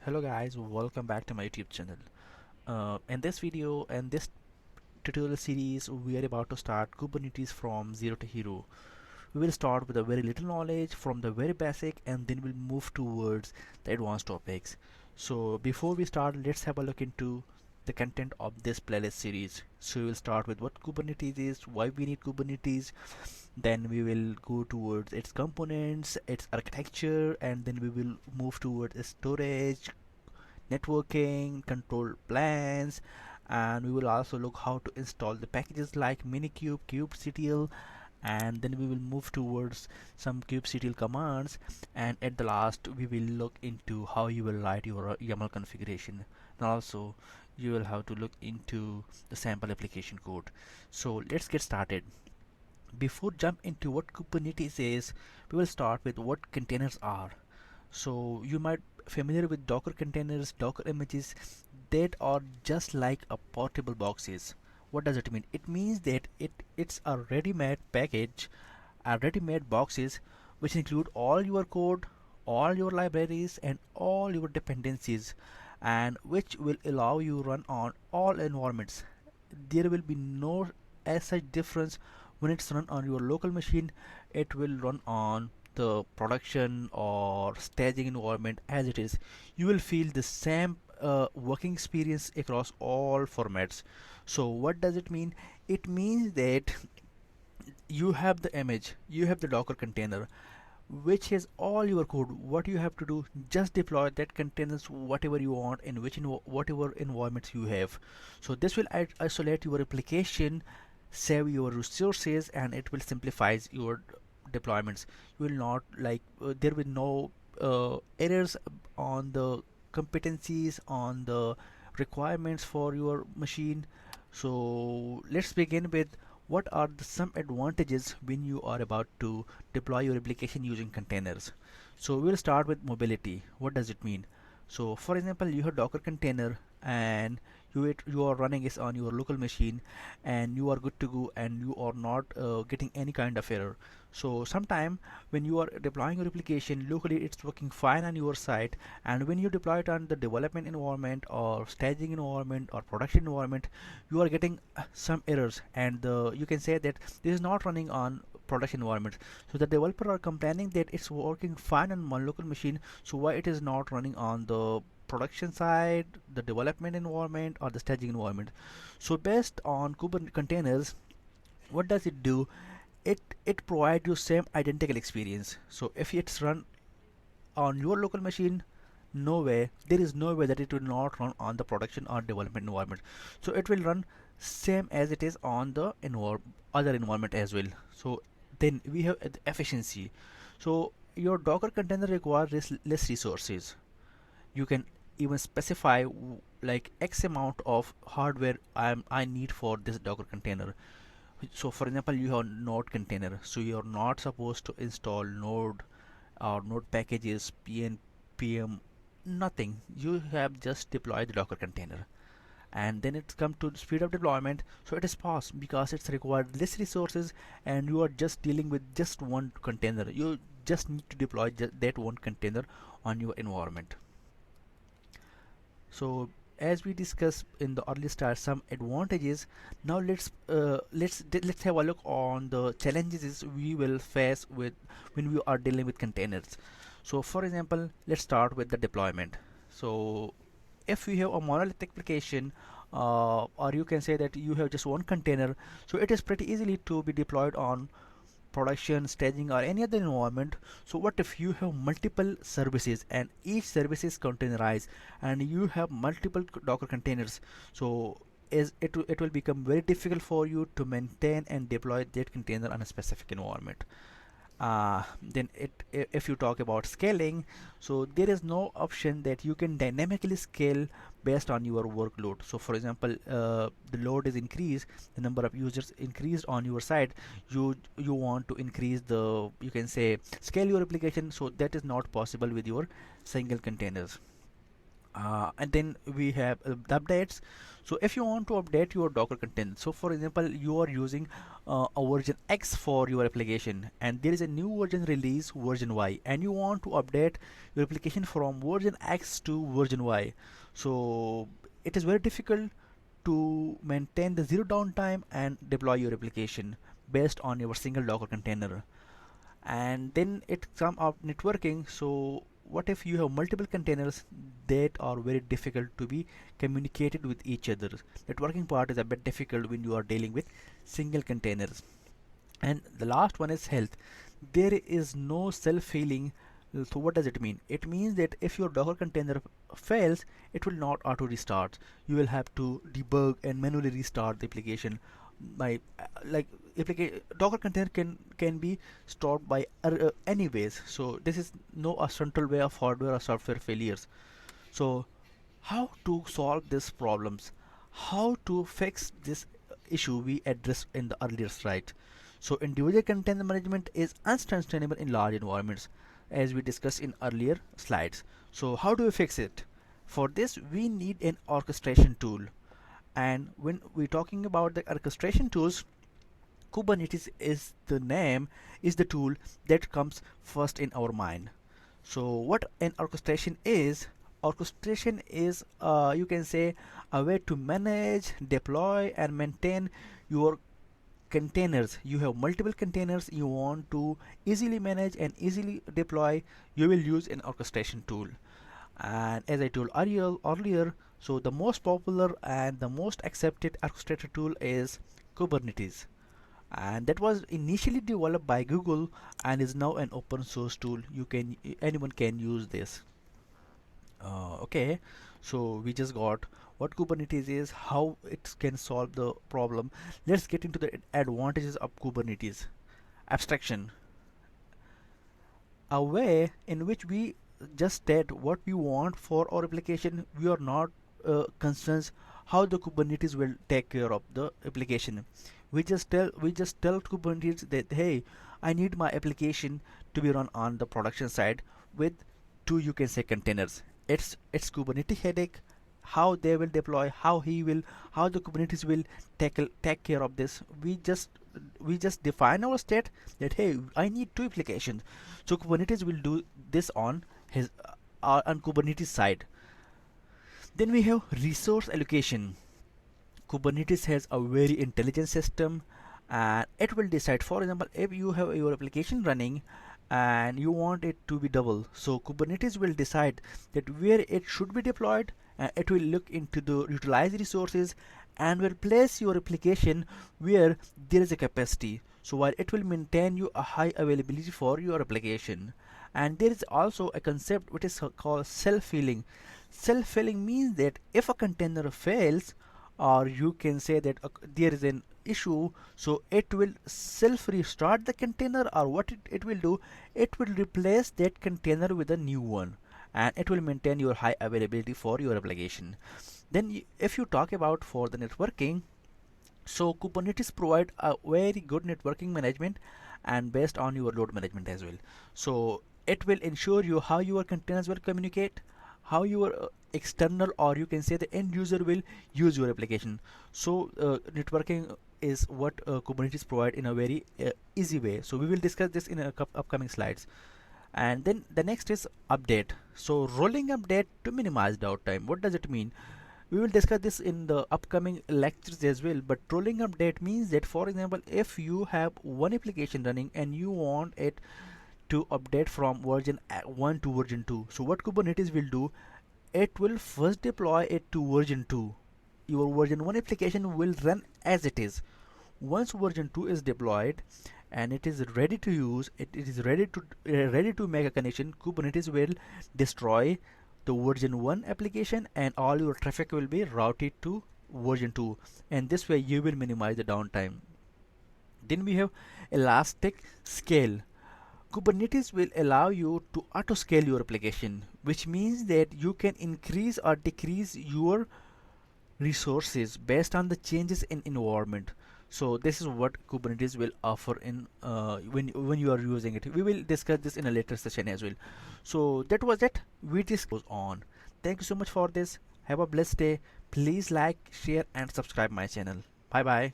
Hello guys, welcome back to my YouTube channel. In this video and this tutorial series, we are about to start Kubernetes from zero to hero. We will start with a very little knowledge from the very basic and then we'll move towards the advanced topics. So before we start, let's have a look into the content of this playlist series. So we will start with what Kubernetes is, why we need Kubernetes, then we will go towards its components, its architecture, and then we will move towards its storage, networking, control plans, and we will also look how to install the packages like minikube, kubectl, and then we will move towards some kubectl commands, and at the last we will look into how you will write your YAML configuration, and also you will have to look into the sample application code. So let's get started. Before jump into what Kubernetes is, we will start with what containers are. So you might familiar with Docker containers, Docker images that are just like a portable boxes. What does it mean? It means that it's a ready-made package, a ready-made boxes which include all your code, all your libraries and all your dependencies, and which will allow you run on all environments. There will be no as such difference when it's run on your local machine. It will run on the production or staging environment as it is. You will feel the same working experience across all formats. So what does it mean? It means that you have the image, you have the Docker container which has all your code. What you have to do, just deploy that containers whatever you want in which whatever environments you have. So this will isolate your application, save your resources, and it will simplify your deployments. You will not there will no errors on the competencies, on the requirements for your machine. So let's begin with what are some advantages when you are about to deploy your application using containers. So we'll start with mobility. What does it mean? So for example, you have Docker container and you are running it on your local machine and you are good to go and you are not getting any kind of error. So sometime when you are deploying your application locally, it's working fine on your site, and when you deploy it on the development environment or staging environment or production environment, you are getting some errors, and you can say that this is not running on production environment. So the developer are complaining that it's working fine on my local machine, so why it is not running on the production side, the development environment or the staging environment. So based on Kubernetes containers, what does it do? It provides you same identical experience. So if it's run on your local machine, no way, there is no way that it will not run on the production or development environment. So it will run same as it is on the other environment as well. So then we have the efficiency. So your Docker container requires less resources. You can even specify like X amount of hardware I need for this Docker container. So for example, you have node container, so you're not supposed to install node or node packages, pm, nothing. You have just deployed the Docker container, and then it's come to speed of deployment. So it is fast because it's required less resources and you are just dealing with just one container. You just need to deploy that one container on your environment. So as we discussed in the early start some advantages, now let's have a look on the challenges we will face with when we are dealing with containers. So for example, let's start with the deployment. So if we have a monolithic application, or you can say that you have just one container, so it is pretty easily to be deployed on production, staging, or any other environment. So what if you have multiple services and each service is containerized and you have multiple Docker containers? So it will become very difficult for you to maintain and deploy that container on a specific environment. Then if you talk about scaling, so there is no option that you can dynamically scale based on your workload. So for example, the load is increased, the number of users increased on your side, you want to increase the, you can say, scale your application, so that is not possible with your single containers. And then we have the updates. So if you want to update your Docker content, so for example you are using a version X for your application, and there is a new version release, version Y, and you want to update your application from version X to version Y. So it is very difficult to maintain the zero downtime and deploy your application based on your single Docker container. And then it comes up networking. So what if you have multiple containers that are very difficult to be communicated with each other? Networking part is a bit difficult when you are dealing with single containers. And the last one is health. There is no self-healing. So what does it mean? It means that if your Docker container fails, it will not auto restart. You will have to debug and manually restart the application. By like Docker container can be stored by any ways. So this is no a central way of hardware or software failures. So how to solve these problems, how to fix this issue we addressed in the earlier slide. So individual container management is unsustainable in large environments, as we discussed in earlier slides. So how do we fix it? For this we need an orchestration tool. And when we're talking about the orchestration tools, Kubernetes is the tool that comes first in our mind. So what an orchestration is? Orchestration is, you can say, a way to manage, deploy, and maintain your containers. You have multiple containers you want to easily manage and easily deploy. You will use an orchestration tool. And as I told earlier, so the most popular and the most accepted orchestrator tool is Kubernetes, and that was initially developed by Google and is now an open source tool. Anyone can use this. Okay, so we just got what Kubernetes is, how it can solve the problem. Let's get into the advantages of Kubernetes. Abstraction, a way in which we just state what we want for our application. We are not concerned how the Kubernetes will take care of the application. We just tell Kubernetes that, hey, I need my application to be run on the production side with two, you can say, containers. It's Kubernetes headache, how they will deploy, how the Kubernetes will take care of this. We just define our state that, hey, I need two applications, so Kubernetes will do this on his on Kubernetes side. Then we have resource allocation. Kubernetes has a very intelligent system, and it will decide, for example, if you have your application running and you want it to be double, so Kubernetes will decide that where it should be deployed, and it will look into the utilized resources and will place your application where there is a capacity, so while it will maintain you a high availability for your application. And there is also a concept which is called self-healing. Self-healing means that if a container fails, or you can say that there is an issue, so it will self restart the container, or what it will do, it will replace that container with a new one, and it will maintain your high availability for your application. Then if you talk about for the networking, so Kubernetes provide a very good networking management and based on your load management as well. So it will ensure you how your containers will communicate, how your external, or you can say the end user, will use your application. So networking is what Kubernetes provide in a very easy way. So we will discuss this in a upcoming slides. And then the next is update. So rolling update to minimize downtime. What does it mean? We will discuss this in the upcoming lectures as well, but rolling update means that, for example, if you have one application running and you want it to update from version 1 to version 2, so what Kubernetes will do, it will first deploy it to version 2. Your version 1 application will run as it is. Once version 2 is deployed and it is ready to use, it is ready to make a connection, Kubernetes will destroy the version 1 application and all your traffic will be routed to version 2, and this way you will minimize the downtime. Then we have elastic scale. Kubernetes will allow you to auto scale your application, which means that you can increase or decrease your resources based on the changes in environment. So this is what Kubernetes will offer in when you are using it. We will discuss this in a later session as well. So that was it. We just goes on. Thank you so much for this. Have a blessed day. Please like, share and subscribe my channel. Bye bye.